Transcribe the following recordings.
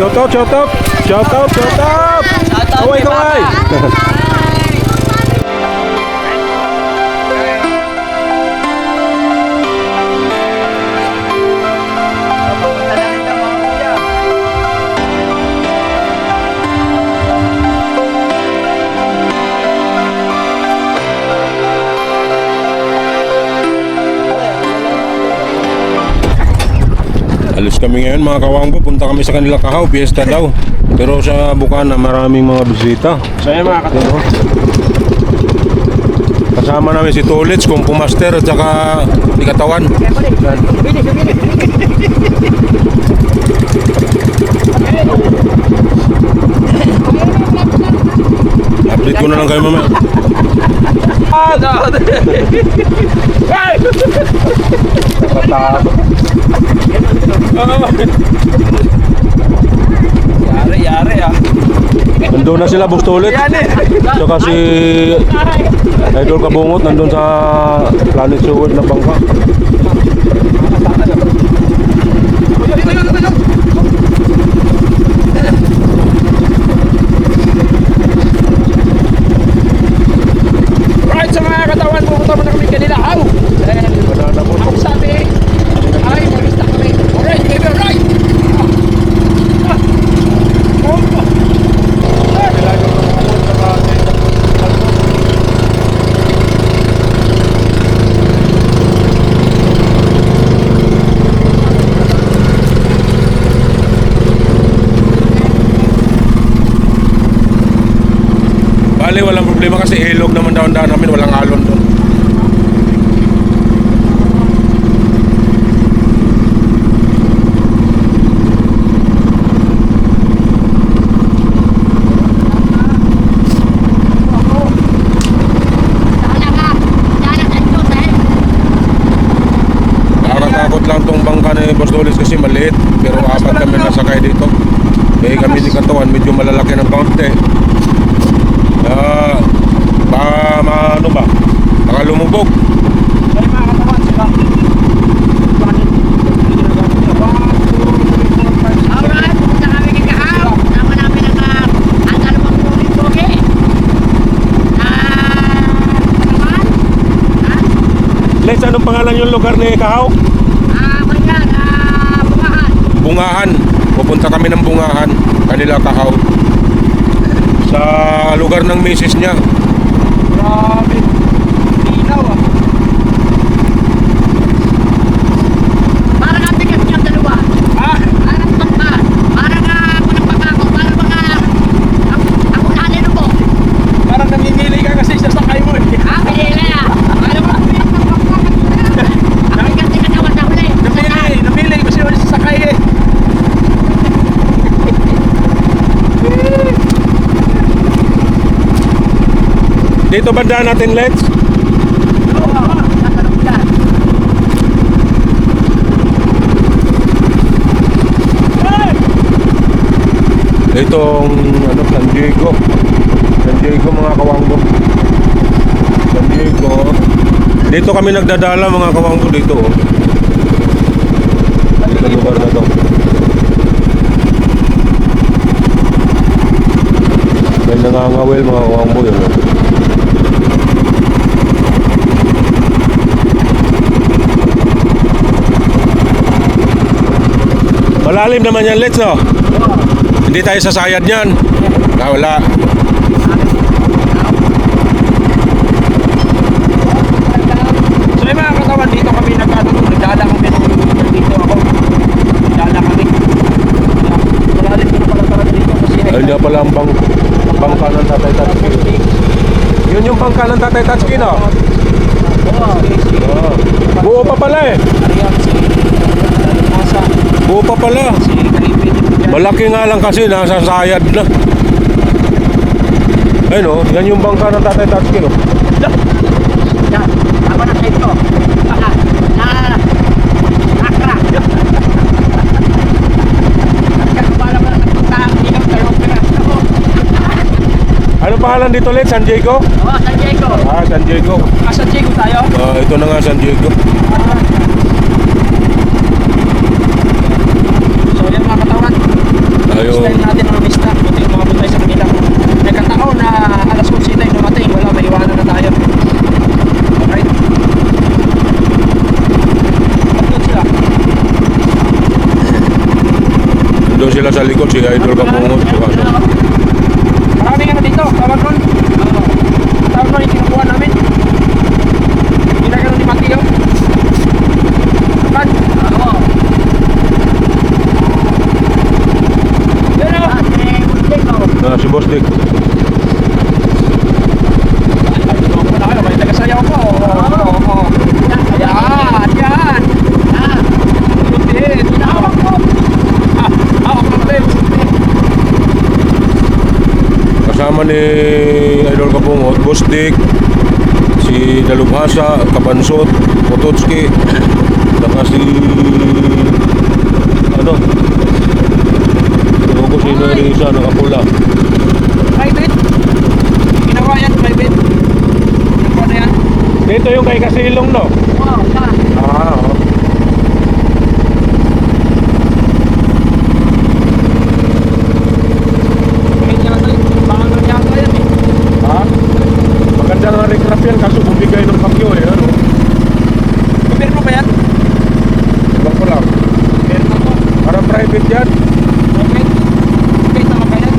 Shout out, shout out. Shout out, shout out. Kaway, kaway. Alis kami ngayon mga kawangbo, punta kami sa kanila Kahaw, piyesta daw. Pero sa Bukana maraming mga bisita. Saya mga katulong. Kasama namin si Tolits, Kumpo Master at saka ni Katawan. Update ko na lang kayo mamaya. Yari ah. Nandun na sila, Boss Tolit. Saka si Idol Kabungot nandun sa Planet Seward na bangka. Right sa mga katawan, pupunta mo na kami kanila. Aw! Ako sabi ay mag-ista kami. Alright, baby, alright! Bale, walang problema kasi ilog naman daw-daw namin, walang alon doon. Nakakatakot lang tong bangka ni Boss Tolis kasi maliit, pero apat kami nasakay dito. Kaya kami ni Katawan, medyo malalaki ng kaunti. Ano ba? Baka lumubog. Ay mga katawan, sila. Alright, pupunta kami kay Kahaw. Sama namin ang dalawang tuloy toge. Let's, anong pangalan yung lugar ni Kahaw? Bungahan. Bungahan. Pupunta kami ng Bungahan, kanila Kahaw. Sa lugar ng misis niya. Grabe. Linaw ah. Parang ang bigat niyang dalawa. Ah? Parang pagka. Parang walang pagkako. Parang mga ako nanin mo. Parang namimili ka kasi sa sakay mo eh. Pinili ah. Alam mo, ang bigat ni katawan na huli. Namili kasi wala sa sakay eh. Dito banda natin, let's. Itong San Diego. San Diego mga kawanggo. San Diego. Dito kami nagdadala mga kawanggo dito. Dito lugar na to. May nangangawil mga kawanggo yun. Malalim naman yan, let's, no? Hindi tayo sasayad yan. Wala. So yung mga katawan, dito kami nagdala kami dito ako. Nagdala kami. Malalim ko na pala talaga dito kasi Ayun nga pala ang bangka ng Tatay Tatsuki. Yun yung bangka ng Tatay Tatsuki, no? Buo pa pala eh. Buo pa pala. Malaki nga lang kasi nasa sayad na. Ayun o, yan yung bangka ng Tatay Tatsuki, no? Yan, tama na kayo ito. Nakra. Ano pangalan dito ulit? San Diego? Oo, San Diego. San Diego. San Diego tayo? Ito na nga San Diego. So yan mga katawan. Ayun. si Idol Kabungot. Saka siya. Maraming ano dito, tawag nun. Tawag nun, yung kinukuha namin. Ginagano ni Mateo. Kapan? Oo. Yun o. Si Boss Dick. Ay, tulungan mo na kayo, may tagasayaw ko. Oo. Yan, yan. Lupit. Tinawag ko. Lupit. Kasama ni Idol Kabungot, Boss Dick, si Dalubhasa, Kabansot, Pototski, saka si ano? Ano ko sino yung isa nakapula. Private. Ginawa yan, private. Yung po na yan. Dito yung kay Kasilong, no? Wow, yan. Oo. Ngayon yan ito, bakang nangyaka yan eh. Ha? Maganda nga recraft yan kaso bumigay ng bagyo eh. Ano? Gobyerno ba yan? Ibang ko lang. Gobyerno ko. Para private yan. Private. Okay, tama ba yan?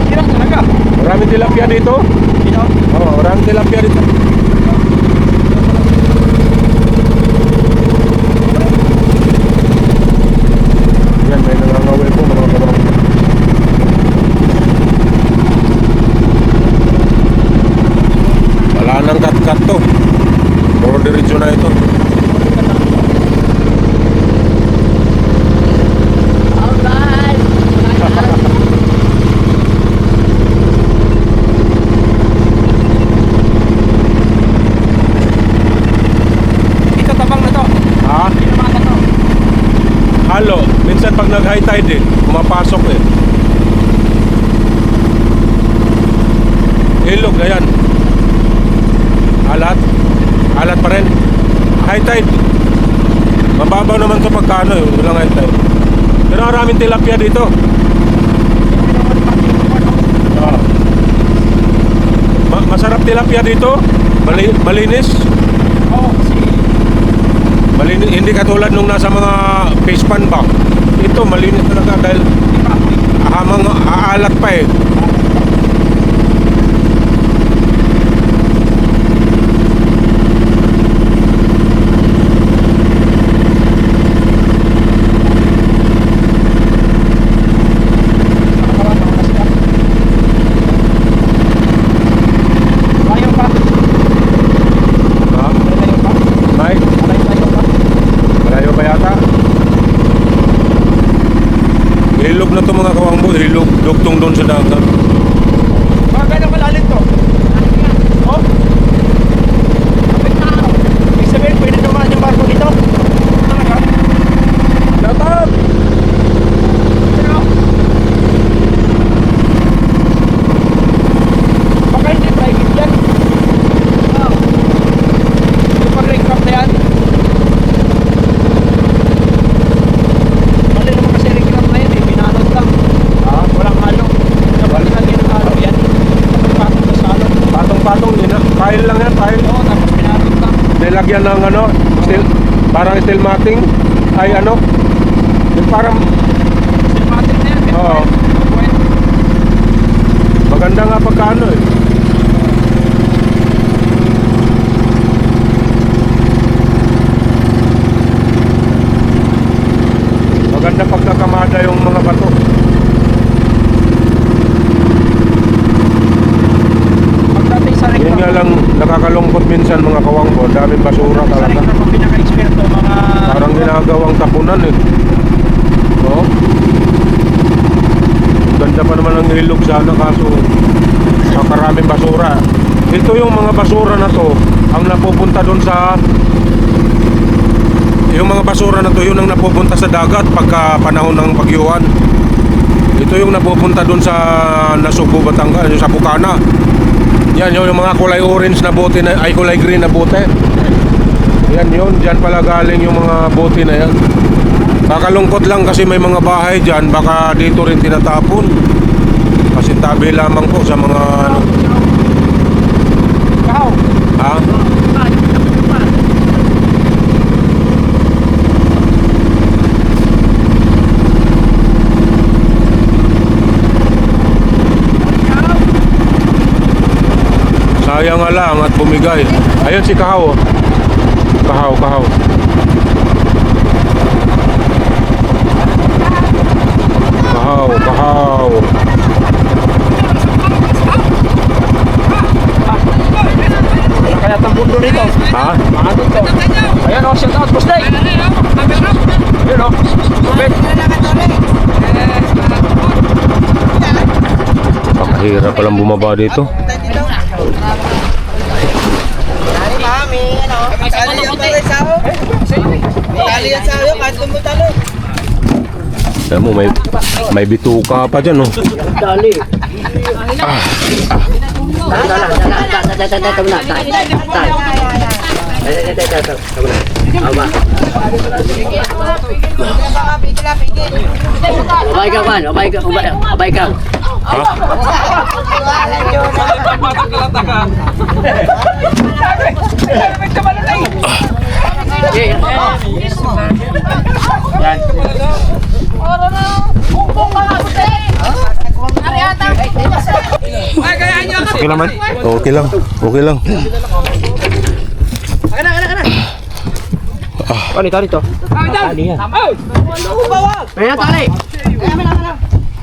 Hirap talaga. Maraming tilapia dito. Hirap. Oo, maraming tilapia dito. Yan, may nangangawil po mga kabang. Wala nang cut-cut to. Puro diretso na ito. Alright. Ito tabang na to. Ha? Tinamaan na to. Halo. Minsan pag nag-high tide eh, pumapasok eh. Ilog na yan. Alat. Alat pa rin. High tide. Mababaw naman ito pagkano eh. Walang high tide. Pero maraming tilapia dito. Ah. Masarap tilapia dito. Malinis. Oo, kasi Malinis. Hindi katulad nung nasa mga fish pan ba. Ito malinis talaga dahil di ba ako eh. hamang aalat pa eh. Layo pa. Ha? Layo pa. Mike? Layo pa. Malayo pa yata. Ilog na to mga kawangbo. Ilog. Dugtong doon sa dagat. Mga gano'ng kalalim to? Oh? Kapit na ako. Ibig sabihin, pwede dumaan yung barko dito? Talaga? Dapat! Pero, baka hindi private yan. Wow. Yung pag-recap na yan. Mali naman kasi recap na yan eh. Binalot lang. Ha? Walang halo. Kapag nalagyan ng halo yan, patong sa halo. Patong-patong. Tile lang yan. Tile. Oo, tapos binalot lang. Nilagyan ng ano. Steel. Parang steel matting. Ay ano. Yung parang Cinematic na yan. Pero Oo. pwede. maganda nga pagkano eh. Maganda pagkakamada yung mga bato. Pagdating sa Yun recap, nga lang nakakalungkot minsan mga kawangbo. Daming basura sa talaga. recap ang pinaka-eksperto, mga... Parang ginagawang tapunan eh. Oo. Ganda pa naman ang ilog sana kaso makaraming basura. Ito yung mga basura na to ang napupunta doon sa yung mga basura na to yun ang napupunta sa dagat pagka panahon ng pagyuan. Ito yung napupunta doon sa Nasugbu, Batangas, yung sa Bukana. Yan yung mga kulay orange na bote na ay kulay green na bote. Yan yun, dyan pala galing yung mga bote na yan. Kakalungkot lang kasi may mga bahay dyan, baka dito rin tinatapon. Kasi tabi lamang po sa mga ano. Kahaw. Ha? Sayang nga lang at bumigay. Ayun si Kahaw. Oh. Kahaw. Kahaw. Wala kaya itong bundo dito. Ha? Mga dito. Ayan o, shout out, Boss Day. Ayun o. Lubid. Pakahirap palang bumaba dito. Alam mo, may bituka pa dyan, oh. Dali. Abay ka. Okay naman? Okay lang. Ano ito dito? Tali yan. Ayan, tali.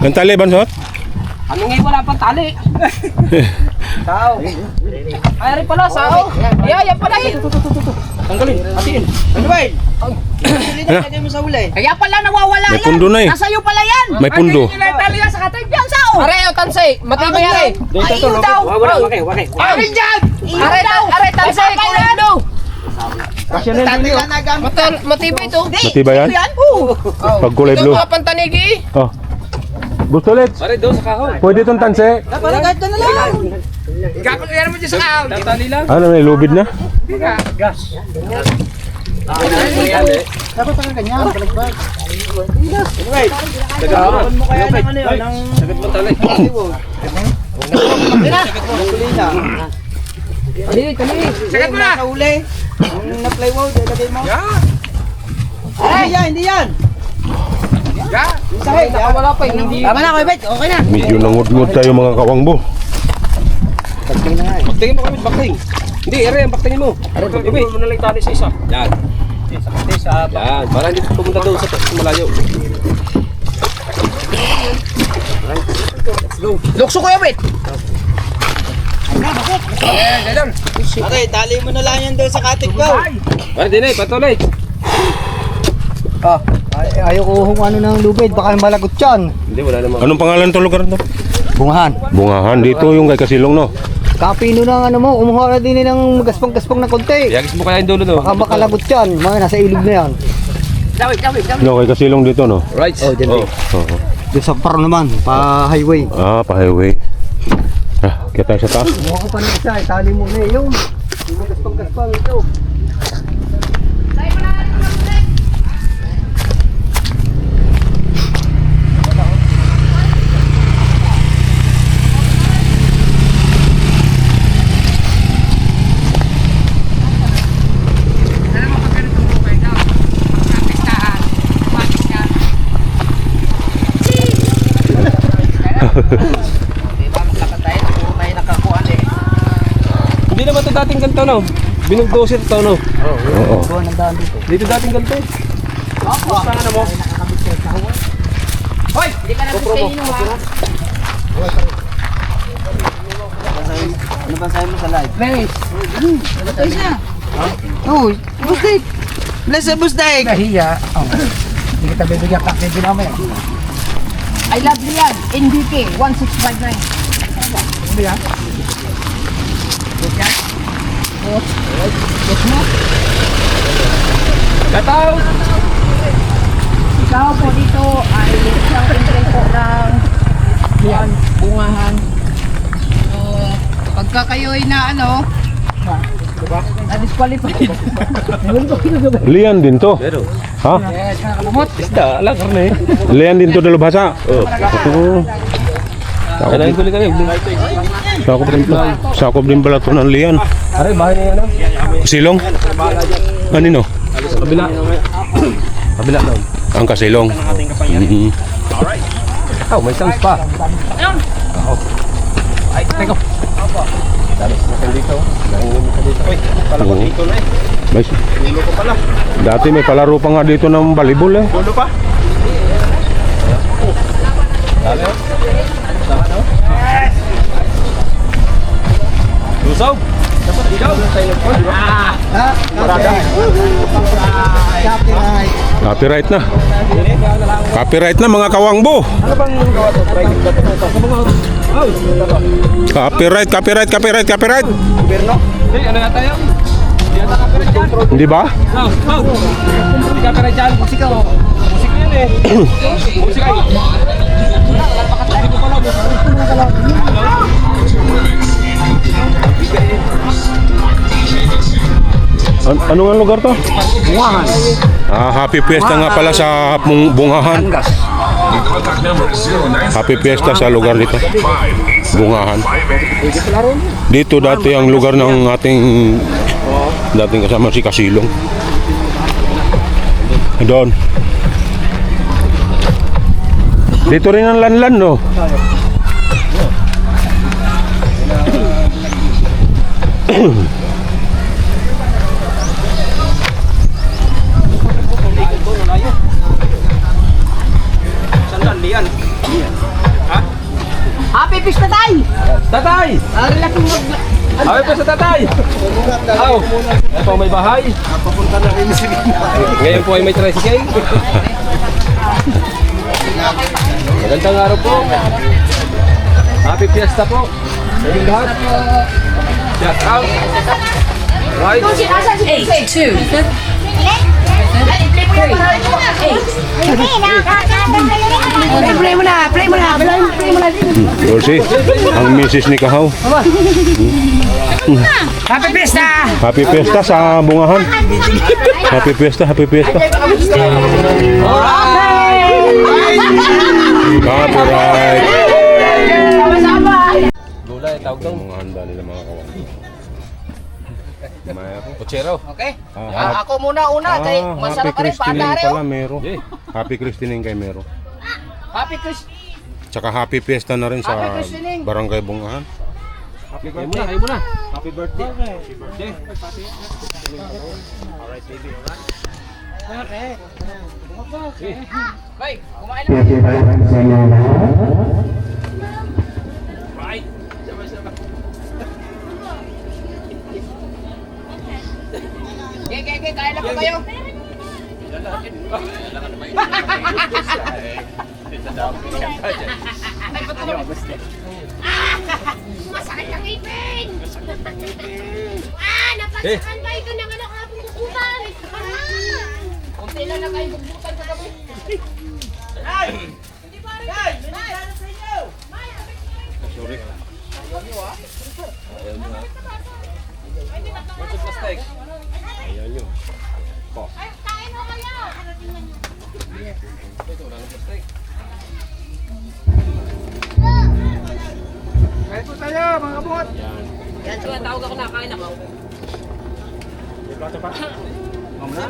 Ang tali, Bansot? Ano nga wala pang tali? Sao. Ay, rin pala, sao. Yan pala eh. Tanggalin, hatiin. Ano ba yun? Kaya pala nawawala May yan. pundo na eh. Nasa iyo pala yan. May pundo. Tali yan sa katay. Yan, sao? Are, o tansay. Matibay are. Ayun daw. Wakay. Akin dyan. Are, tansay. Kulay blue. Kasya na yun. Matibay ito. Matibay yan? Yan. Pag kulay blue. Ito mga pantanigi. Oh. Gusto ulit? Are, doon sa kahoy. Pwede itong tanse? Parang na lang. Gagawin mo dyan sa kahoy. Tatali lang. Ano, may lubid na? Gas. Dapat ang ganyan. Balagbag. Sagat mo kaya ng ano yun? Sagat mo tali. Sagat mo na! Sa uli. Yung na-plywood, ilagay mo. Hindi yan. Nakawala pa hindi. Tama na, Kuya okay na. Medyo nangud-ngud tayo mga kawangbo. Baktingin mo kami, bakting. Hindi, ere, baktingin mo. Ibi, mo na lang tali sa isa. Yan. Yan, para hindi pumunta doon sa malayo. Lukso ko yung bit! Okay, tali mo na lang yan doon sa katig ko. Pare, din eh, patuloy. Ayaw ko kung ano ng lubid, baka malagot yan. Hindi, wala naman. Anong pangalan itong lugar na to? Bungahan. Bungahan. Dito yung kay Kasilong, no? Kapino ng ano mo, umuha na din ng gaspang-gaspang na konti. Yagis mo kaya yung dulo, no? Baka makalagot yan, mga nasa ilog na yan. No, kay Kasilong dito, no? Right. Oh, dyan din. Oo. Doon sa paro naman, pa highway. Ah, pa-highway. Kaya tayo sa taas. Umuha ko pa ng isa, itali mo na yun. Yung gaspang-gaspang ito. Hindi naman ito dating ganito, no? Binugdoser ito, no? Oo. Kuha ng daan dito. Dito dating ganito. Saan na mo? Hoy! Hindi ka na Ano ba sa'yo mo sa live? Ito siya. Oh, bustig. Bless sa bustig. Nahiya. Hindi kita bibigyan ka, hindi namin. I love you yan. NDK 1659. Hindi yan. Gataw! Ikaw po dito ay isang entry po ng bungahan. So, pagka kayo'y na na-disqualified. Lian din to. Pero, Ha? isda, alam, karne. Lian din to dalubhasa. Oo. Oo. Ano yung tuloy kayo? Sakop din pala to ng lian. Aray, bahay na yan, no? Kasilong? Anino? Kabila. Kabila daw. Ang Kasilong. Oh, may sounds pa. Ay, teka. Kala ko dito na eh. Dulo ko pala. Dati may palaro pa nga dito ng volleyball eh. Dulo pa? Lusaw! Dapat ikaw! Copyright na. Copyright na mga kawangbo. Ano bang gawa to? Copyright. Gobyerno? Hey, ano nga tayo? Hindi ata copyright dyan. Hindi ba? Hindi copyright dyan. Musik ka. Musik yan eh. Musik ay. Ano nga lugar to? Bungahan. Happy Fiesta nga pala sa Bungahan. Happy Fiesta sa lugar dito. Bungahan. Dito dati ang lugar ng dating kasama si Kasilong. Doon. Dito rin ang lanlan, no? Sandalian. Ha? Happy Fiesta Tay! Tatay! Ari lang kung mag... Happy pa sa tatay! Aw! Ito may bahay. Papunta na rin si Ngayon po ay may tricycle. Magandang araw po. Happy Fiesta po. Sa inyong lahat. Shout out. Right. 8, 2, Play mo na! Dolce, ang misis ni Kahaw. Happy Fiesta! Happy Fiesta sa Bungahan. Happy Fiesta. Copyright. Gula, tawag daw. Mga handa nila mga kawan. Kutsero. Okay. Ako muna kay masarap pa rin paandare oh. Pala Mero. Happy Christening kay Mero. Happy Fiesta. Tsaka happy fiesta na rin sa Happy Christening. Barangay Bungahan. Kayo muna. Happy birthday. Happy birthday. Alright, baby. Bay, kumain na. Right. Okay, kain na po kayo. Masakit ang ipin! Napagsakan ba ito ng ano kapong kukutan? Kunti lang na kayo bugbutan sa gabi. Kain mo kayo! Kahit po tayo, mga kabot. Yan, so tawag ako na, kain ako.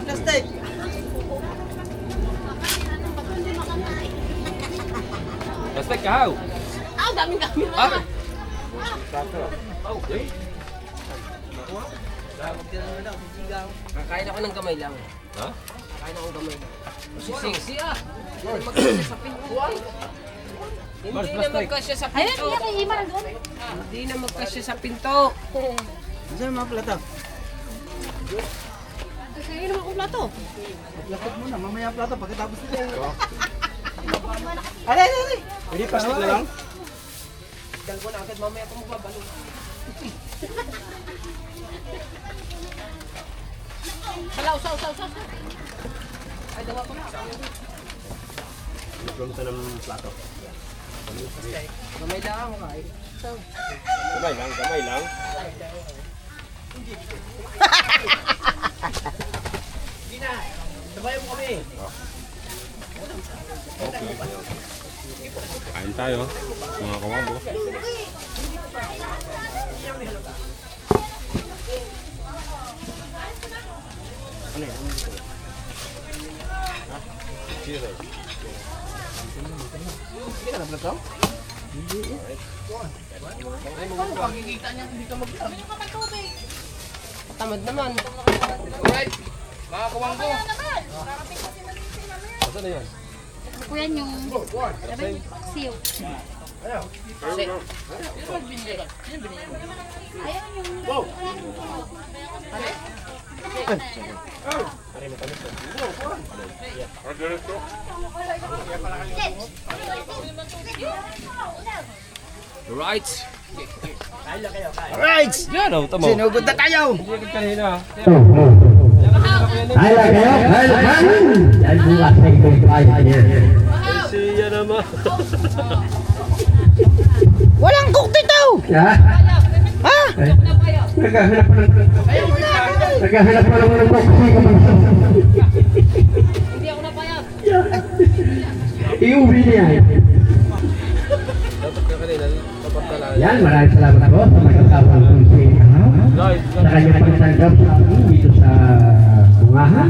Plastic. Plastic kahaw. Daming Ah. Kakain ako ng kamay lang. Ha? Kakain ako ng kamay lang. Sexy ah! Magkasya sa pinto. Hindi na magkasya sa Ayun, pinto. yan kay Imar doon. Hindi na magkasya sa pinto. Saan mga plata? Kaya naman kung plato. Lapot muna, mamaya plata pagkatapos nila. Ali. Hindi plastic na lang. Dalawa na agad mamaya pa magbabalo. Salaw. Ay, dawa ko na. Nagluto ng plato. Kamay lang ako kain. Gamay lang. Sabayan mo kami. Kain tayo, mga kawabo. Hindi ka na vlog Pagkikita niya, hindi ka mag-vlog. Bili ka man tubig. Tamad naman. Alright, mga kumangko. Kaya naman. Darating kasi natin mamaya. Saan na yan? Ako yan yung... Sabi, siyo. Ayaw yung... Alright. Alright! Yan, oh, tamo. Sinugod na tayo! Kanina. Kaya kayo, kaya kayo. Yan bukas ay kaya niya. Siya naman. Walang cook dito! Ha? Ha? Naghahanap pa ng... Naghahanap pa ng boxing. Hindi ako napayag. Iuwi niya. Dapat ka kanina, dapat ka lang. Yan, maraming salamat po sa magkakaroon ng boxing. Sa kanyang pagtanggap sa amin dito sa Bungaha.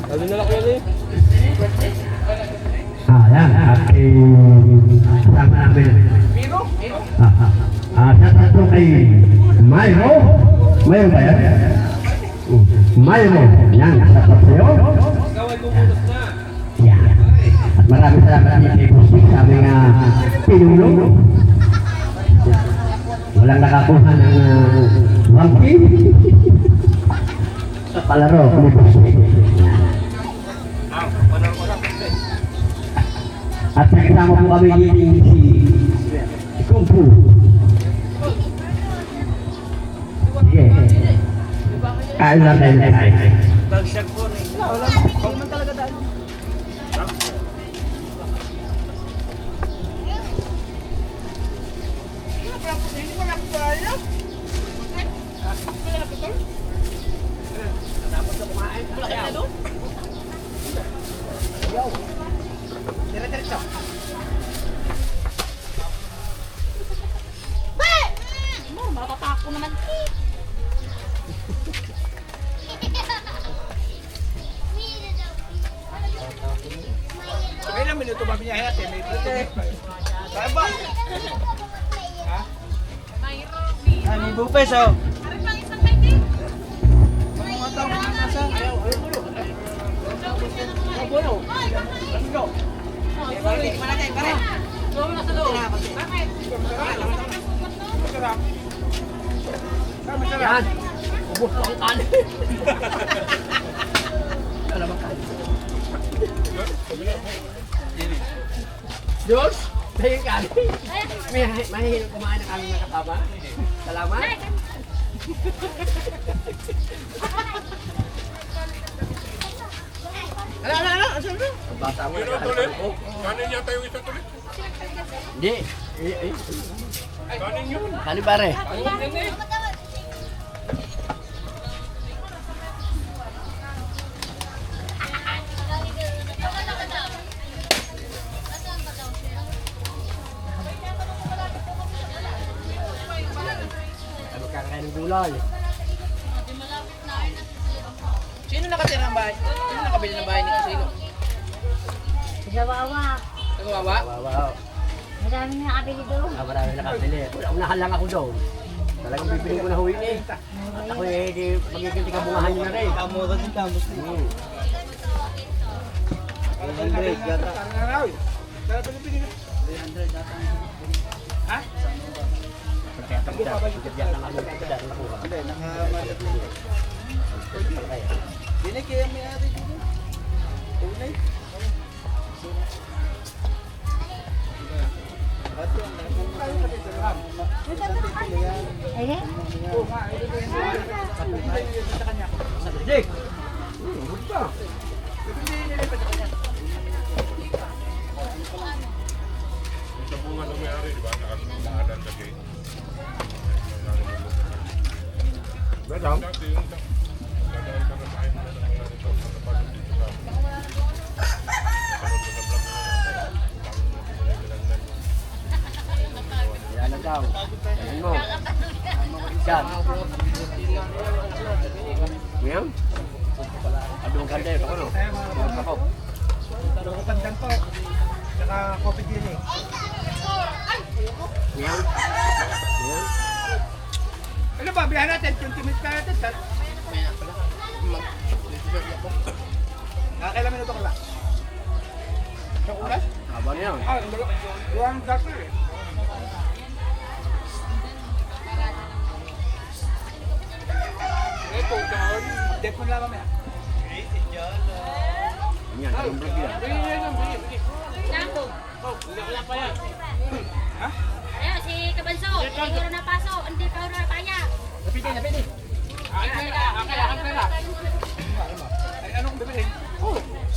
Sabi na lang ko yan eh. Yan, kasama namin. Sa tatlo kay Mayro. Mayro ba yan? Mayro. Yan, sa tatlo. Yan. At maraming salamat din kay Busik sa aming pinulong. Walang nakakuha ng wangki. Sa palaro kung Busik. At nakasama po kami dito si Kung Fu. Sige. Kain lang tayo na kain. Matatak ko naman. Ilang minuto ba biniyahe natin? Saan ba? May bupes oh! Ari pang isang pwede. Yan. Ubus ang kanin. Diyos, dahil kanin. Mahihirap kumain ng aming nakasama. Salamat. Ano? Asan mo? Bata mo na tulit. Kanin yata yung isang tulit. Hindi. Kanin yun. Kali pare. Ano kakain ng gulay? Sino nakatira ng bahay? Sino nakabili ng bahay nito? Sino? Jawawa. Nagawawa? Wow. Marami na nakabili doon. Marami nakabili. Unahan lang ako doon. Talagang bibili ko na huwi eh. At ako eh, di magiging tikabungahan nyo na rin. Kamuha din kamos ni. 300 yata. 300 yata. Ha? Pagkatapos lang kami dahil nakuha. Hindi, nakamalit na yun. Hindi kaya may ari dito. Tunay. Eh? Jake! Sa bunga ng may-ari, di ba? Nakadaan sa gate. Welcome. Dati yung dadaan ka na sa akin na ng mga rito. Nakapasok dito sa... Yan na daw. Yan mo. Yan. Ngayon? Adong kandel. Ako no? Ako. Pandan po. Saka coffee din eh. Ano ba, bilahan natin? 20 minutes ka natin, sir. Kailan minuto ka ba? Sa oras? Haba na yan. Duwang dakil eh. Eh, kung doon, depon lang kami. Yan, yung vlog yan. Jambo. Wala pa yan. Ha? Ayun, si Kabanso. Hindi ko na paso. Hindi pa na paya. Napitin. Akin pera. Ay, anong bibili?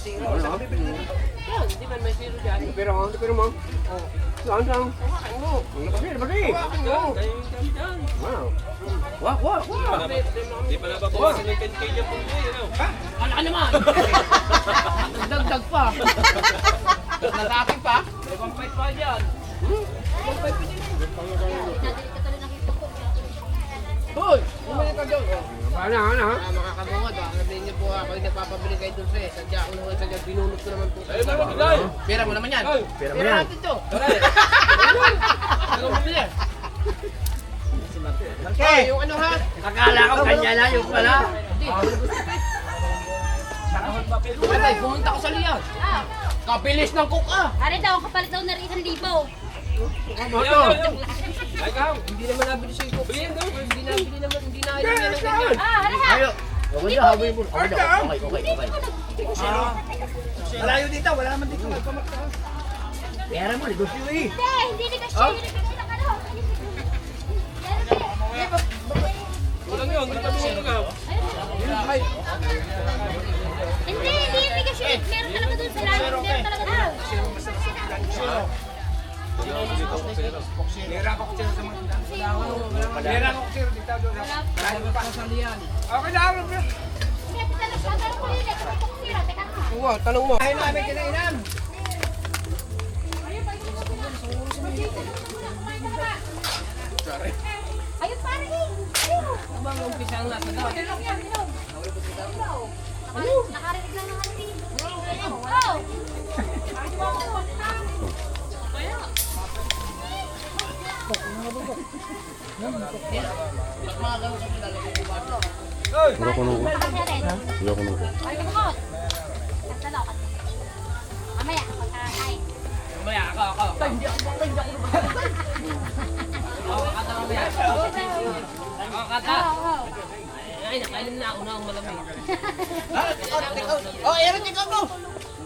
Zero. Saan bibili? Hindi man may zero dyan. Pero mo. Saan? Ano? Bagi. Wow. Wow. Di pa nababawasan ng 10K dyan po nyo. Ano ka naman? Dagdag pa. Lalaki pa. May pampait pa dyan. Nadali ka tuloy ng hipok ko. Hoy! Bumalik ka doon. Ano? Makakabungad. Baka sabihin niyo po ako yung nagpapabili kayo doon sa'yo. Sadya ako naman sadya. Binunod ko naman po. Ayun na mabigay. Pera mo naman yan. Pera mo Pera yan. natin to. Ano bumili? Okay. Yung ano ha? Akala ko kanya na yung pala. Hindi. Ay, pumunta ko sa liyan. Kabilis ng cook ah. Ari daw, kapalit daw na rin 1,000. Hindi naman nabili sa'yo cook. Bilhin daw. Hindi nabili naman. Hindi na ayaw yan ng ganyan. Hari ha. Huwag na, habulin mo. Okay. Malayo dito, wala naman dito. Pera mo, negosyo eh. Hindi ni kasi. Hindi kasi na ano. Walang yun, hindi kami sinugaw. Hindi kasi. Meron talaga doon sa lahat. Meron talaga doon. Pera ko sila sa mga pera ko sila dito doon. Ayaw pa sa liyan. Okay na ako. Hindi talaga. Tanong ko yun. Teka nga. Wow, tanong mo. Ayun namin kinainan. Ayun pare eh. Ayun. Abang umpisa ang nasa daw. Ano? Nakarinig lang ng ating. Oh. Ay, bukod. Kasalo. Mamaya, pagkakain. Mamaya, ako. Hindi ako. Ako kata mamaya. Ako kata. Ay, nakainom na ako na ang malamig. Oh, Aaron, ikaw mo!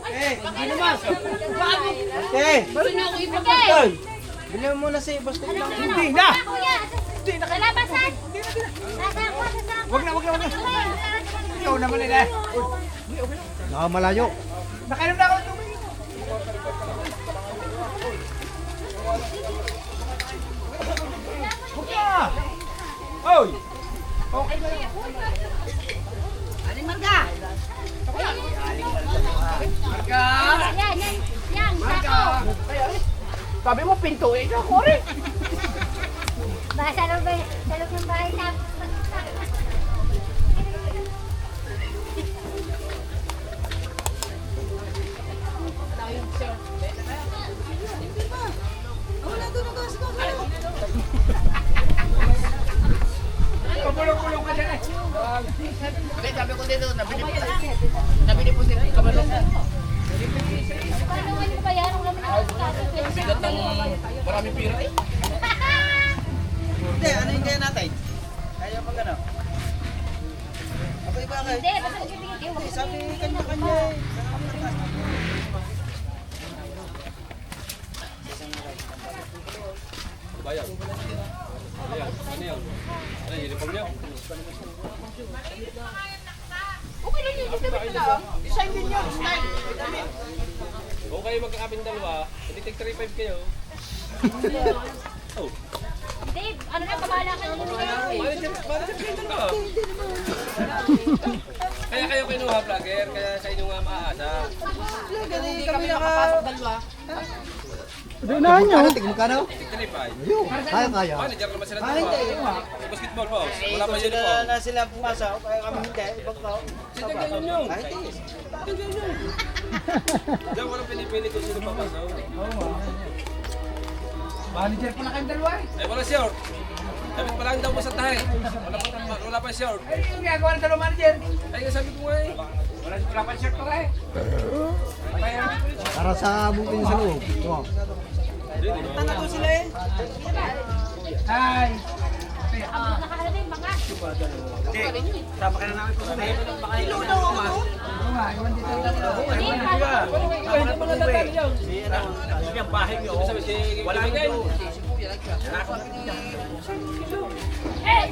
Ano ba? Bago! Okay. Sino ako ipagkakal? Bili mo muna si Basta lang. Hindi na. Hindi na. Kalabasan. Wag na. Ikaw naman nila. Nakamalayo. Nakainom na ako ng tubig. Huwag na. Oy. Okay na yan. Aling Marga. Marka! Yan, sako. Sabi mo pinto eh, ako rin. Baka sa loob ng bahay na. Pabulong-bulong ka dyan eh. Okay, sabi ko dito, nabili po sila. Kabalong. Paano ano ba yan? Ang laman ng kaso. Bigat ng maraming pira eh. Hindi, ano yung kaya natin? Kaya pag ano? Ako iba ka. Hindi, basta magbibigay kayo. Sabi kanya-kanya eh. Bayan. Ayan, ano yan? Ano yung uniform niya? Okay lang yun, gusto mo lang. Design din yun, style. Kung kayo magkakapin dalawa, hindi take 3-5 kayo. Oh, Dave, ano na, pabala ka na lumigay. manager ka. Kaya kayo kinuha vlogger, kaya sa inyo nga maaasa. Hindi kami nakapasok dalawa. Unahan nyo. Magkano? Tinipay. Kaya, kaya. Manager naman sila dalawa. Basketball boss. Wala pa uniform. na sila pumasok, kaya kami hindi. Ibang tao. Sino ganyan nyo? Kahit eh. Diyan walang pinipili kung sino papasok. Manager pa na kayong dalawa eh. Eh wala short. Dapat pa lang daw mo sa tahe. Wala pa short. Eh, yung ginagawa ng dalawang manager. Ay sabi ko nga eh. Wala pa shirt pa ka eh. Para sa bukin sa loob. Ito. Tanda ko sila eh. Hi. Nakakalating baka. Sama ka na namin po sa may. Iludaw ako. Oo nga, iwan dito yung dalawa. Hindi, Ikaw hindi mo natatali yan. Sige, ang bahay niyo. Sabi si wala bigay. Eh!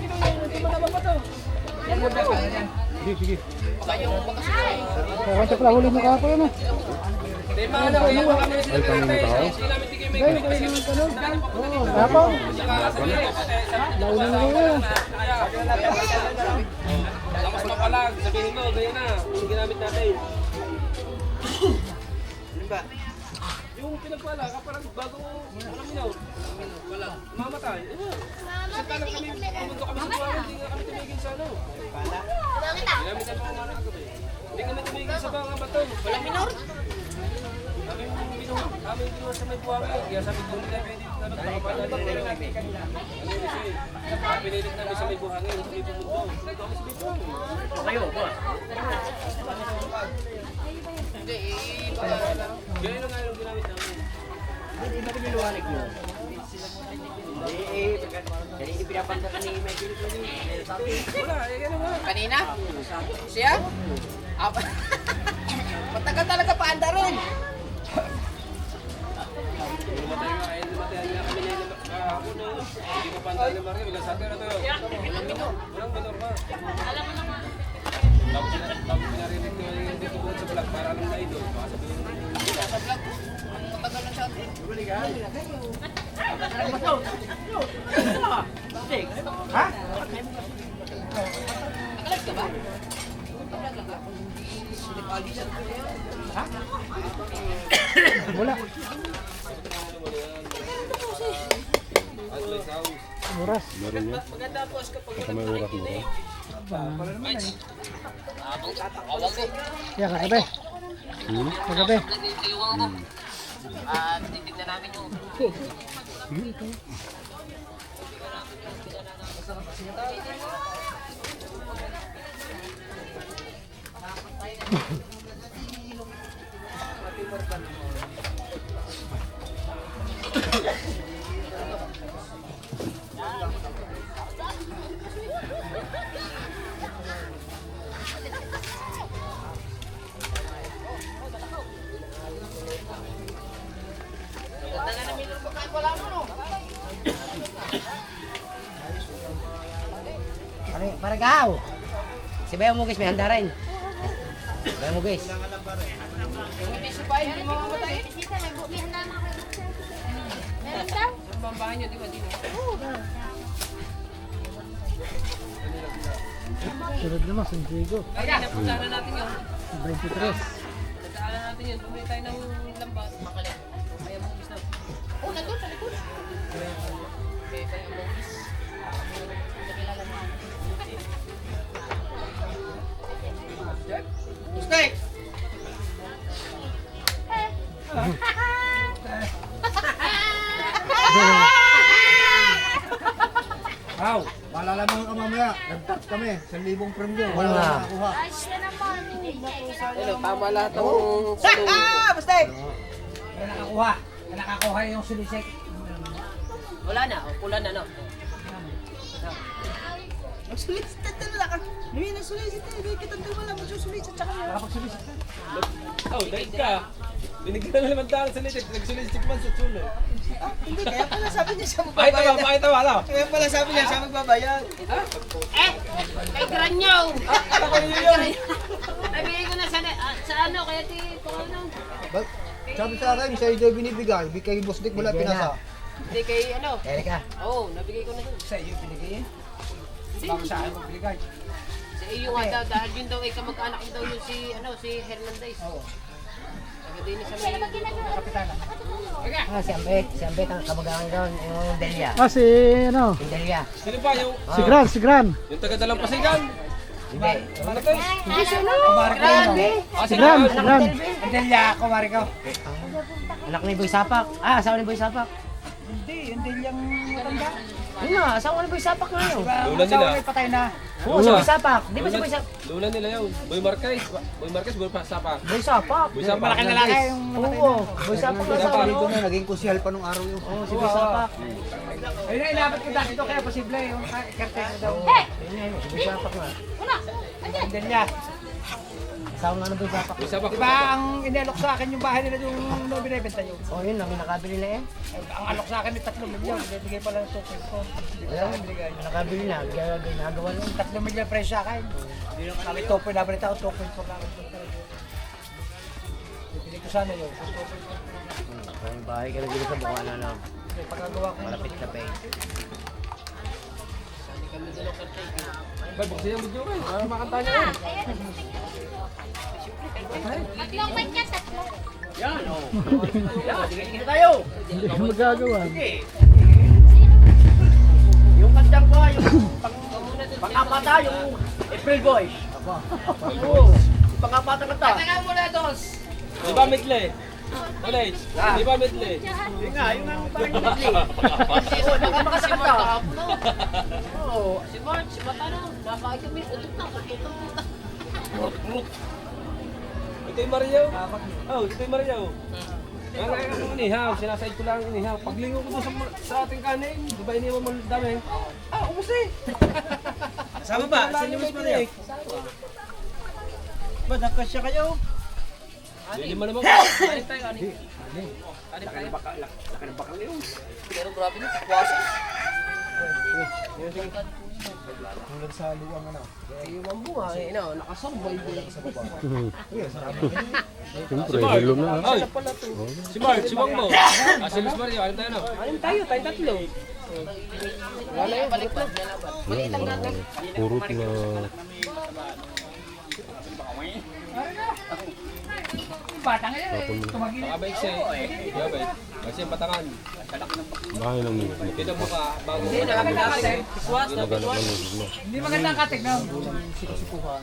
Kaya pala huli mo kahapon ano. Di ba ano kaya kami sila natin. Sila namin tigay may Kahapon. Launa na rin yun. Lakas pa pala, sabihin mo, ganyan na, yung ginamit natin. Ano ba? Yung pinagpala, parang bago, walang minaw. Wala, mamatay. Kasi talang kami, pumunta kami sa buwan, hindi nga kami tumigil sa ano. Ginamit na pa ang mga kagabi. Hindi kami tumigil sa mga bato. Walang minor? Kami ginawa sa may buwan, kaya sabi ko nila, pwede namin makapala natin. Pinilit namin sa may buhangin, sa may bumundo. Nandito kami sa may buhangin. Kayo, ba? Ganyan lang nga yung ginamit namin. Hindi ba niliwanag nyo? Eh, kanina pinapanda ka ni Medyo Wala, ganyan nga. Kanina? Siya? Matagal talaga paanda rin. Namatay nga, ay namatay nga kami na kahapon na. Hindi ko pantay na Maria, bilang sabi na tayo. Walang minor. Walang minor pa. Tapos pinarinig ko yung dito doon sa vlog para lang na ito. Baka sabihin mo. Sa vlog. Matagal na siya. Ha? Nakalag ka ba? Nakalag ka? Nag-audition ko na yun. Ha? Wala. Advice house. Oras. Maganda boss kapag May oras mo ka. Yan, kagabi. Kagabi. titignan namin yung Paragaw! Si Bayo Mugis may handa rin. Bayo Mugis. hindi si Bay, hindi mamamatay. Bisita, may bumihan na mga meron daw? Ang bambahan nyo, di ba? Dino? Sunod naman, San Diego. Kaya, napuntahan natin yun. 23. Nadaanan natin yun. Bumili tayo ng lambat. Makalit. Kaya mo gusto. Oh, nandun sa likod. Kaya mo gusto. Steak! Wow, maalala mo ka mamaya, nag-touch kami, 1,000 premyo, wala na nakakuha. Ay, siya naman. Hindi Hello, tama lahat ng Basta! May nakakuha. May nakakuha yung sulisik. Wala na. Pula na, no? Magsulisit ka na lang. Hindi na sulisit na. Hindi kita wala magsusulisit sa kanya. Oh, dahil ka. Binigyan na naman tayo sa litit. Nagsulistik man sa tulo. Hindi, kaya pala sabi niya siya Pakita magbabayad. ba? Pakita ba? Ano? Kaya pala sabi niya siya magbabayad. Eh! Kay Granyo! Ako yun. Nabigay ko na sa ano, kaya ti kung ano. Sabi sa akin, sa iyo binibigay, kay Boss Dick wala pinasa. Hindi kay ano? Erika. Oo, nabigay ko na yun. Sa iyo binigay yan? Baka sa akin magbigay. Sa iyo nga daw, dahil yun daw ay kamag-anak daw yun si Hernandez. Oo. Sino ba ginagawa? Si Ambet ang kamag-anak doon, yung Delia. Si ano? Yung Delia. Sino ba yung Si Gran. yung taga-dalang pasigan? Hindi. Si Gran. Yung Delia, kumari ko. Anak ni Boy Sapak. Asawa ni Boy Sapak. Hindi, yung Delyang matanda. Yun nga, asawa ni Boy Sapak nga yun. Lola nila. Patay na. Oo, si Boy Sapak. Di ba si Boy Sapak? Lola nila yun. Boy Marquez. Boy Marquez, Boy Sapa. Boy Sapak. Boy Sapa. Malaking lalaki yung Oo, Boy Sapak ang asawa dito no? na, naging kusyal pa nung araw yun. Oo, si Boy Sapak. Ayun na, inabot ko dati ito, kaya posible yung caretaker daw. Yun nga yun, si Boy Sapak nga. Wala. Andyan. Yung Delya. Asawa nga ng Boy Sapak. Boy Sapa. Diba ang inalok sa akin yung bahay nila yung no binibenta yun. Oo, yun lang, yung nakabili na eh. Ang alok sa akin ay 3 milyon, bigay pa lang 2.4. Alam mo, yung nakabili na, ginagawa lang. 3 milyon presyo sa akin. Kami 2.4, nabalita ko 2.4 lang. Bibili ko sana yun. Yung bahay ka na dito sa Bukana na Pagkagawa ko. malapit sa bay. Bay, buksan yung video kayo. Para makanta niya yun. Tatlong mic yan, tatlo. Hindi ka magagawa. Yung kantang ko, yung pang-apata, yung April Boys. Oo, yung pang-apata kanta. Di ba Midle? College. Di ba Midle? Yun nga, yung ang parang medley. Oo, baka makasakata. Oo. Si Mark, si Matano, napakikami, utot na, Ito yung Mariaw. Oh, ito yung Mariaw. Ang inihaw, sinasaid ko lang ang inihaw. Paglingo ko doon sa ating kanin, di ba inihaw mo dami? Ubus eh. Sama ba? Sino mas Maria? Ba, nakasya kayo? Hindi mo naman. Kanin tayo, kanin. Kanin tayo. Pero grabe nito, kwasa. Yung mambuha, nakasambay din sa baba. Siyempre, hilom na. Ay, si Mark, si Bang mo. Si Miss Maria, alam tayo na. Kanin tayo, tayo tatlo. Wala yung balik na. Purot na. Batang eh. Pakabay siya. Yabay. Kasi yung patangan. Bahay ng Kita mo ka, bago. Hindi, nakakita Piswas na, Naghanap piswas. ng hilom. Hindi magandang katignan.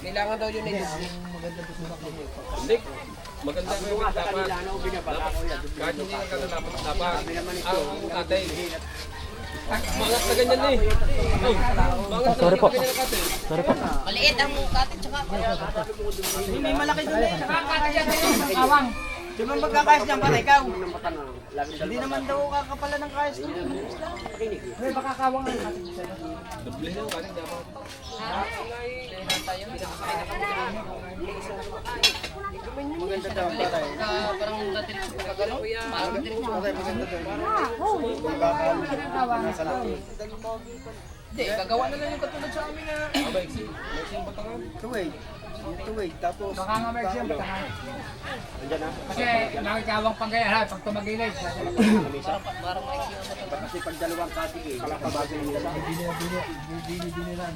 Kailangan daw yun eh. Hindi. Maganda ko yung dapat. Kahit hindi ka dapat. Ang tatay. Mangas na ganyan eh. Oh, mangas na ganyan na tatay. Maliit ang mukha at saka Hindi malaki doon eh. Tsaka katigyan kayo ng kawang. Sino ang magkakayas niyan para ikaw? Hindi naman daw kakapala ng kayas doon. May baka kawang ang katigyan. Doble na yung kanin dapat. Parang natirik sa pagkagalaw. Parang natirik sa Hindi, gagawa na lang yung katulad sa amin na. Abay, yung patangan. Tuwig, tapos... Baka nga may siya, baka nga. Kasi nakikawang panggaya, pag tumagilid. Kasi pag dalawang katig eh, kalakabago nila. Dini na,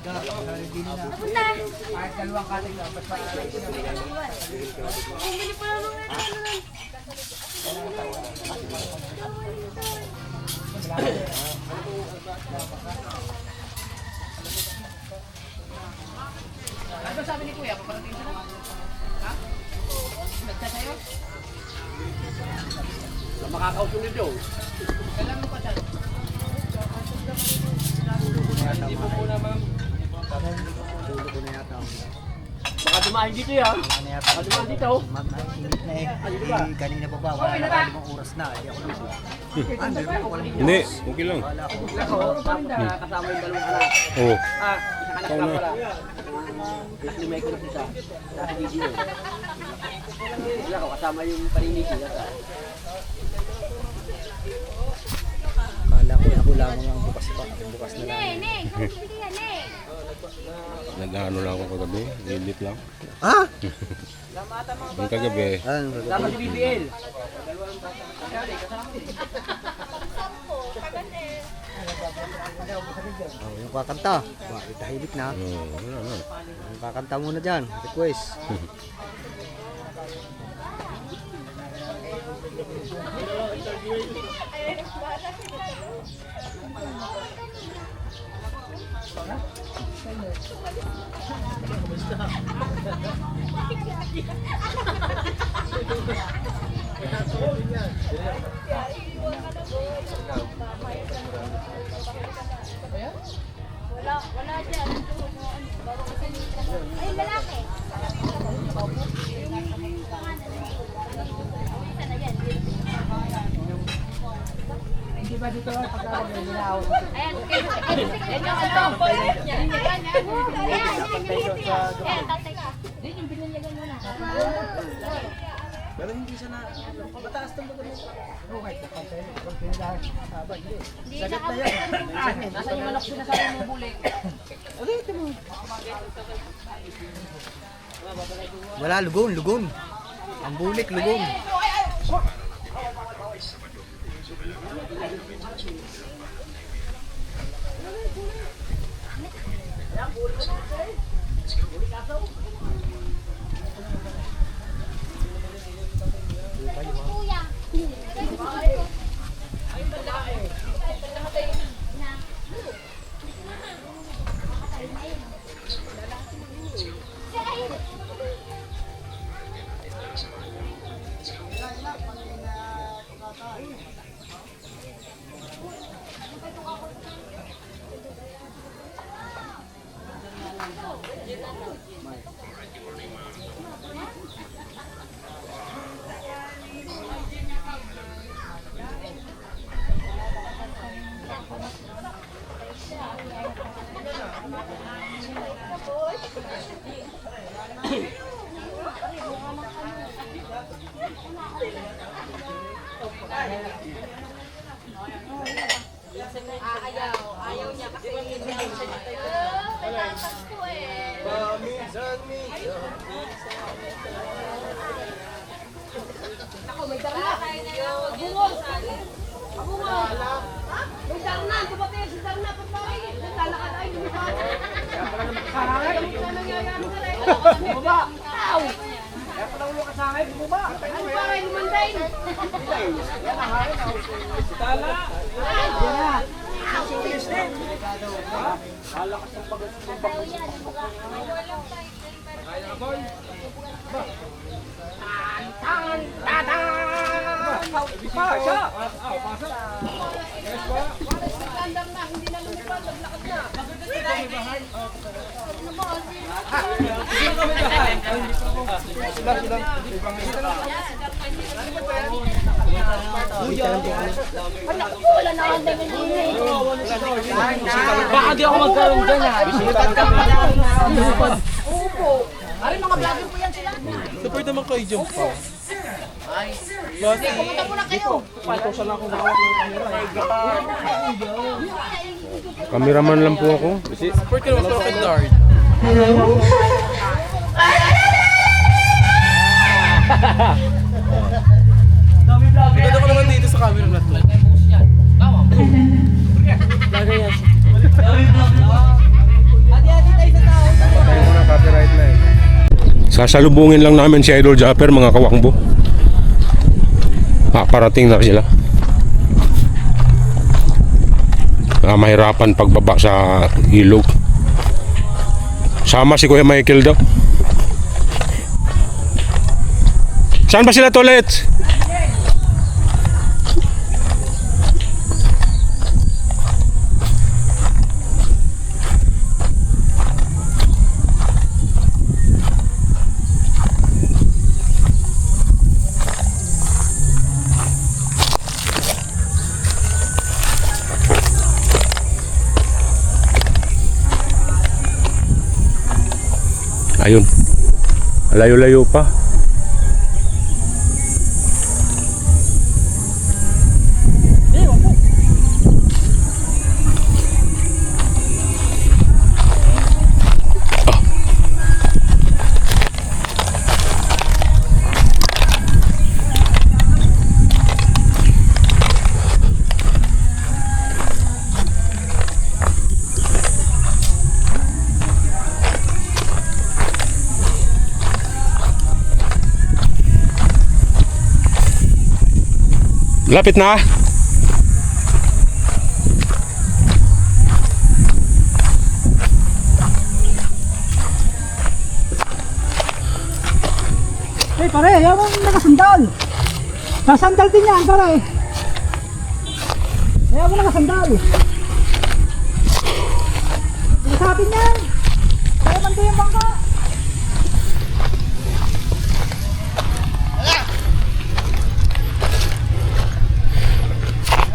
kahit dalawang katig na, ba't pa Ano sabi ni Kuya? Paparating siya na? Ha? Nagsa sa'yo? Makakausunod yun. Kailan mo pa siya? Hindi po muna, ma'am. Dulo ko na yata. Baka dumahin dito yan. Baka dumahin dito. Init na eh. Kanina pa ba? Wala na 5 oras na. Hindi ako nabot. Meron ko walang Hindi, okay lang. Kasama yung dalawang anak. Oo. Anak Ikaw na na. pala. Limay ko na isa. Nasa video. Wala ko kasama yung paninisi. Kala ko ako lamang ang bukas pa. Bukas na lang. Neng, hindi yan, Neng. Nag-ano lang ako kagabi. Init lang. Ha? Yung kagabi. Dapat si BBL. Yung kakanta. Bakit tahimik na? Wala na. Yung kakanta muna dyan. Request. Wala dyan. Ay, lalaki. Hindi ba dito ang pagkakalagay nila? Ayan, ito ano. Yan, tatay ka. Din yung binanyagan mo na. Pero hindi siya na, mataas ng baga nito. Hindi na ako. Nasaan yung manok sinasabi mo bulik? Wala, lugon. Ang bulik, lugon. Kuya. Ayaw niya kasi pinapas ko eh. Ako, may darna. Abungol. Abungol. Ha? May darna. Kumatay si darna. Patay. Naglalakad ay lumipad. Kaya mo nangyayari ka rin. Bumaba. Ow! Kaya pala ulo ka sa akin, bumaba. Ano ba kayo lumanday? Yan ang harin. Tala. Yan na. Halakas ng Pasha! Standard na. Hindi na lumipad. Naglakad na. Anak ko, wala na akong dami Baka di ako magkaroon dyan ha. Opo. Ari, mga vlogger po yan sila. Support naman kayo dyan pa. Sige, pumunta muna kayo. Cameraman lang po ako. Support ka naman sa Rocket Lord. Maganda ko naman dito sa camera na to. Lagay yan. Patay mo na, copyright na eh. Sasalubungin lang namin si Idol Japper, mga kawangbo. Parating na sila. Mahirapan pagbaba sa ilog. Sama si Kuya Michael daw. Saan ba sila toilet? Ayun. Layo-layo pa. Lapit na. Eh, pare, ayaw mo nakasandal. Nasandal din yan, pare. Ayaw mo nakasandal. Sige sa atin yan. Ayaw man yung bangka.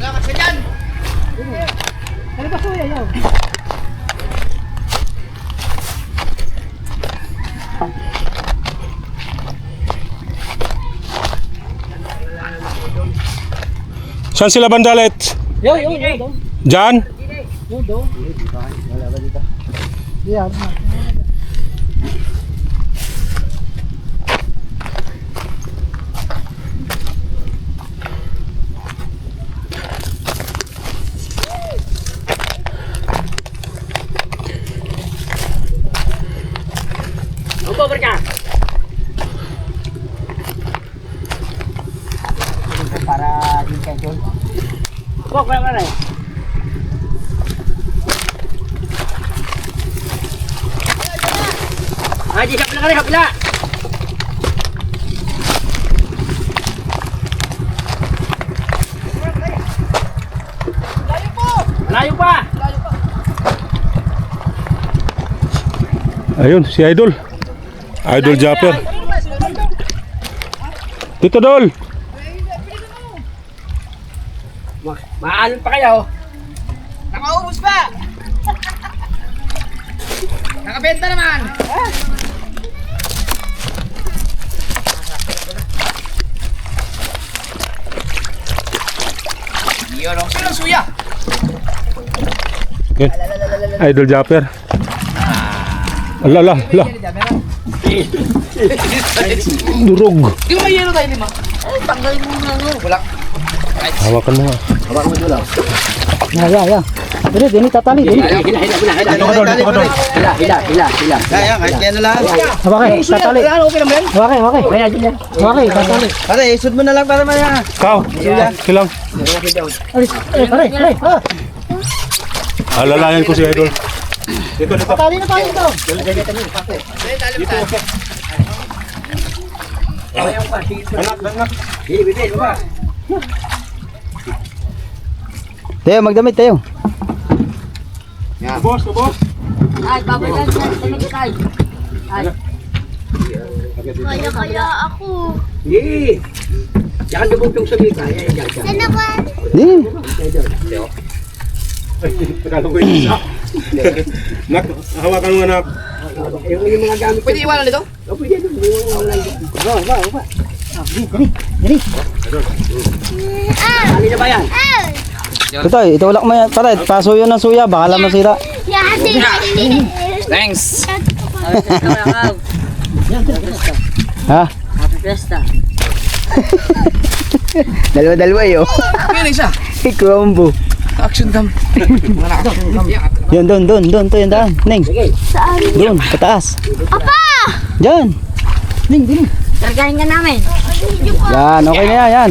Wala kasi dyan. Ano ba suya, ayaw? Saan sila bandalet? Yo. Diyan? Yan. Opo, berka. Para din kay John. Opo, kaya na. Haji, sa pila ka rin, sa pila. Layo pa. Ayun, si Idol. Idol Japper. Tito Dol. Maalon pa kayo. Nakaubos pa! Nakabenta naman! Yun o, sino suya? Yan. Idol Japper. Ala. Durog. Di mo may yelo tayo lima? Ay, tanggalin mo na ano. Wala. Hawakan mo nga. Ya. Dini tatali, dini. Hila. Kaya, kahit kaya na lang. Hawake, tatali. Okay naman yan. Hawake. Hawake, tatali. Pare, isod mo na lang para maya. Kau. Kilang. Pare. Alalayan ko si Idol. Tatali na tayo ito. Tayo, magdamit tayo. Ay, babalan sa damit tayo. Ay. Kaya ako. Jangan dibutong sa mika. Sana ka? Di. Nak, hawakan mo anak. Yung mga gamit. Pwede iwanan nito? Kali na ba yan? Ito wala mo yan. Pare, pasuyo ng suya. Baka lang masira. Yasi. Thanks. Ha? Happy Fiesta. Dalawa yun. Yan isa. Ikumbo. Action cam. Yan, doon. To yung daan. Ning. Saan? Doon, pataas. Apa! Diyan. Targahin ka namin. Yan, okay na yan.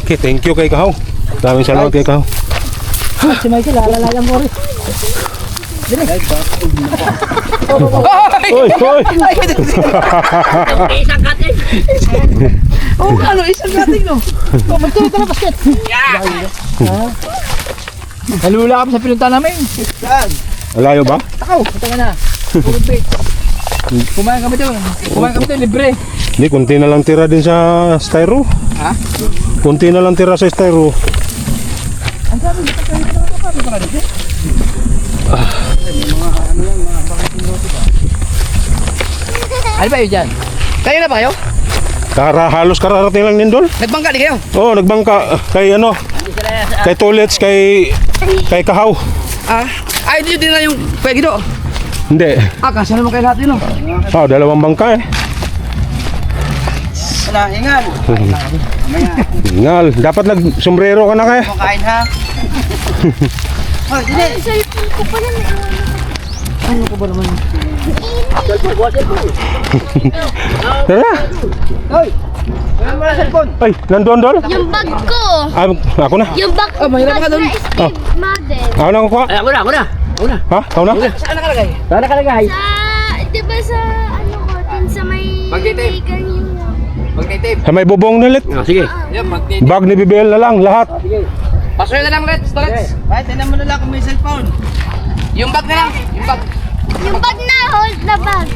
Okay, thank you kay Kahaw. Maraming salamat kay Kahaw. Si Michael, alalayan mo rin. Hoy! Isang katin. Oo, ano, isang gating no. Magtuloy ka na basket. Halula kami sa pinunta namin. Alayo ba? Takaw, punta ka na. Puro bait. Kumain kami doon, libre. Hindi, kunti na lang tira din sa styro. Ha? Kunti na lang tira sa styro. Ang sabi, kami pa dito. Ano ba yun dyan? Kayo na ba kayo? Halos kararating lang din doon. Nagbangka di kayo? Oo, nagbangka kay kay Tulets, kay Kahaw. Ay, hindi din na yung pwede do. Hindi. Kasi naman kayo lahat yun no? Dalawang bangka eh. Wala, ingat. Ingal, dapat nag-sombrero ka na kaya. Kumakain ha? Oh, hindi. Cellphone ko pala na. Ano ko ba naman? Tara. Hoy! Ay, nandun doon? Yung bag ko. Ah, ako na. Yung bag ko. mahirap ka dun. Oh. Model. Ako na kukuha. Ay, ako na. Ha? Ako na? Saan nakalagay? Saan nakalagay? Sa, di ba sa, ano ko, dun sa may... Magtitip. kanina. Magtitip. Sa may bubong na ulit. Sige. Yan, magtitip. Bag ni BBL na lang, lahat. Pasuyo na lang, Let's. Ay, tinan mo na lang kung may cellphone. Yung bag na lang. Yung bag. Yung bag na, hold na bag.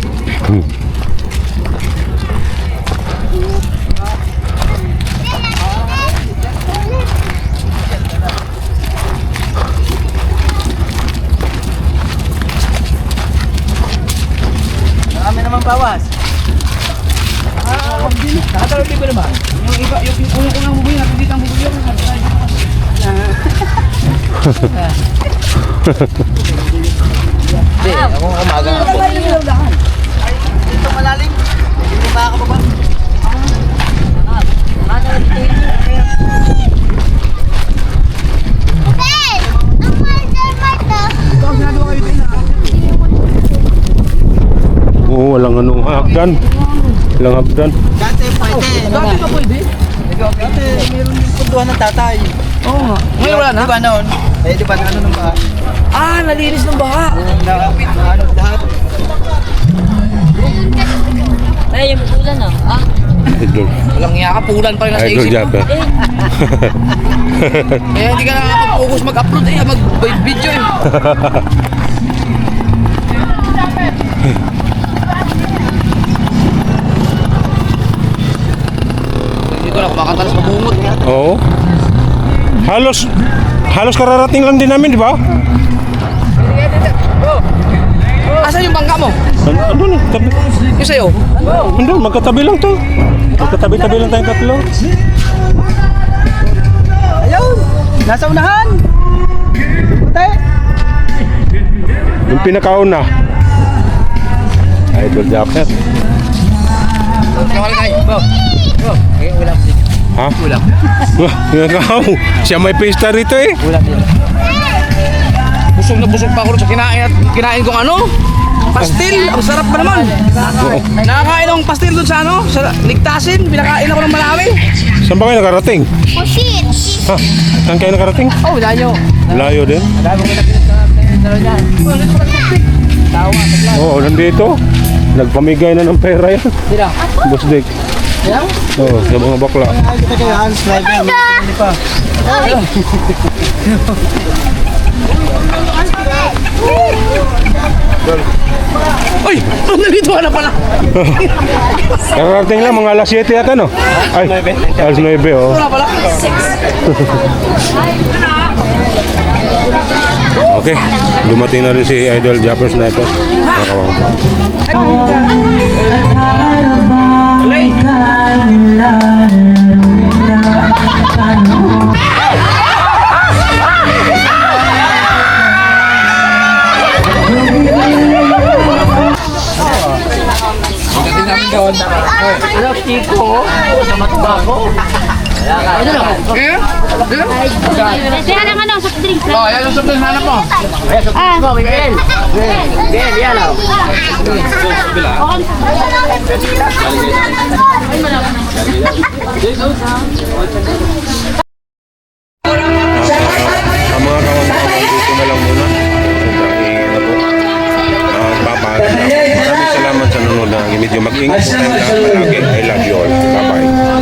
Marami naman bawas. Nakatalo tipo naman. Yung iba, yung unang bubuli, natin dito ang bubuli. Hindi, ako umaga nga po. Dito malalim. Hindi makakababa. Ben! Ang Marta! Oo, walang anong hagdan. Walang hagdan. Dati pwede. Dati pa pwede. Dati meron yung puntuhan ng tatay. Oo nga. Ngayon wala na? Di ba noon? Eh, di ba ano nung ba? Ah, nalinis ng baha. Ano lahat? Ay, yung ulan na. Ah? Idol. Walang hiya ka, pulan pa rin nasa Idol isip mo. Japper. Eh, hindi ka nakakapag-focus mag-upload eh, mag-video eh. Dito na, kumakanta na sa bungot. Oo. Halos kararating lang din namin, di ba? Asan yung bangka mo? Andun, tabi. Yung sa'yo? Andun, magkatabi lang to. Magkatabi-tabi lang tayong tatlo. Ayun! Nasa unahan! Puti! Yung pinakauna. Idol Japper. Nakali kayo. Bro, ngayon ulam din. Ha? Ulam. Wah, ikaw. Siya may pista rito eh. Ulam din. Busog na busog pa ako sa kinain kong ano? Pastil! Ang sarap pa naman! Nakakain akong pastil dun sa ano? Sa Ligtasin, pinakain ako ng Malawi. Saan ba kayo nakarating? Pusit! Ha? Saan kayo nakarating? Oh, wala nyo. Layo din. Dami ko na pinagkakatawa dyan. Tawa, naglag. Oo, nandito. Nagpamigay na ng pera yan. Sila. Boss Dick. Yan? Oo, sa mga bakla. Kita kayo, Hans, live yan. Hindi pa. Uy! Oh, nandito ka na pala. Nakarating lang, mga alas 7 yata, no? Ay, alas 9, oh. Wala pala. Okay, dumating na rin si Idol Japper Sniper. Nakawang po. Pagdating namin doon. Ano, Chico? Sa matubako. Ano na? Eh? Kaya lang ano, soft drinks. Oh, yan yung subdol hanap mo. Ah, Miguel. Miguel, yan o. Ang mga kawan-kawan dito na lang muna. Bye-bye. Maraming salamat sa nanonood ng medyo mag-ingat po tayo lahat palagi. I love you all. Bye-bye.